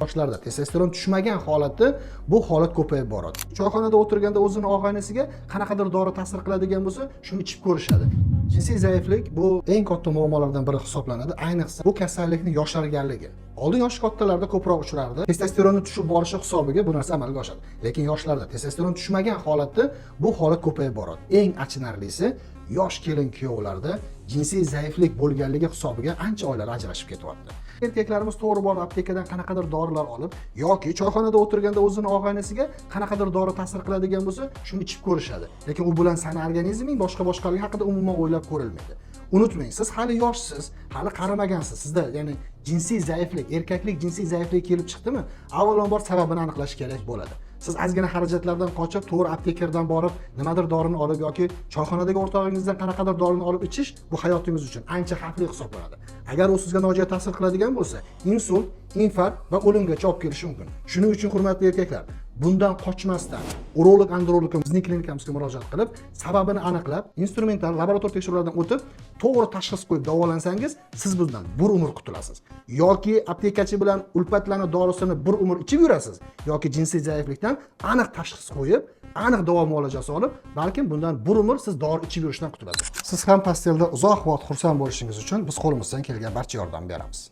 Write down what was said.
Yoshlarda testosteron tushmagan holatda bu holat ko'payib boradi. Choyxonada o'tirganda o'zini og'aynisiga qanaqadir dori ta'sir qiladigan bo'lsa, shuni ichib ko'rishadi. Jinsiy zaiflik bu eng katta muammolardan biri hisoblanadi. Ayniqsa bu kasallikning yosharganligi. Oldin yosh kattalarda ko'proq uchrardi. Testosteronni tushib borishi hisobiga bu narsa amalga oshadi. Lekin yoshlarda testosteron tushmagan holatda bu holat ko'payib boradi. Eng achinarlisi, yosh kelin-kuyovlarda jinsiy zaiflik bo'lganligi hisobiga ancha oilalar ajrashib ketyapti. Erkaklarimiz to'g'ri borib aptekadan qanaqadir dorilar olib yoki choyxonada o'tirganda o'zini og'aynisiga qanaqadir dori ta'sir qiladigan bo'lsa, shuni ichib ko'rishadi. Lekin u bilan sani organizming boshqaligi haqida umuman o'ylab ko'rilmaydi. Unutmang, siz hali yoshsiz, hali qaramagansiz. Sizda ya'ni jinsiy zaiflik, erkaklik jinsiy zaiflik kelib chiqdimi? Avvalambor sababini aniqlash kerak bo'ladi. Siz ozgina xarajatlardan qochib, to'g'ri aptekerdan borib, nimadir dorini olib yoki choyxonadagi o'rtog'ingizdan qanaqadir dorini olib ichish bu hayotingiz uchun ancha xavfli hisoblanadi. Agar u sizga nojo'ya ta'sir qiladigan bo'lsa, insult, infarkt va o'limgacha olib kelishi mumkin. Shuning uchun hurmatli erkaklar, bundan qochmasdan urolog, androlog bizning klinikamizga murojaat qilib, sababini aniqlab, instrumental laboratoriya tekshiruvlardan o'tib, to'g'ri tashxis qo'yib davolansangiz, siz bundan bir umr qutulasiz. Yoki aptekachi bilan ulpatlarni dorisini bir umr ichib yurasiz, yoki jinsiy zaiflikdan aniq tashxis qo'yib, aniq davo muolajasi olib, balkim bundan bir umr siz dori ichib yurishdan qutulasiz. Siz ham pastelda uzoq vaqt xursand bo'lishingiz uchun biz qo'limizdan kelgan barcha yordam beramiz.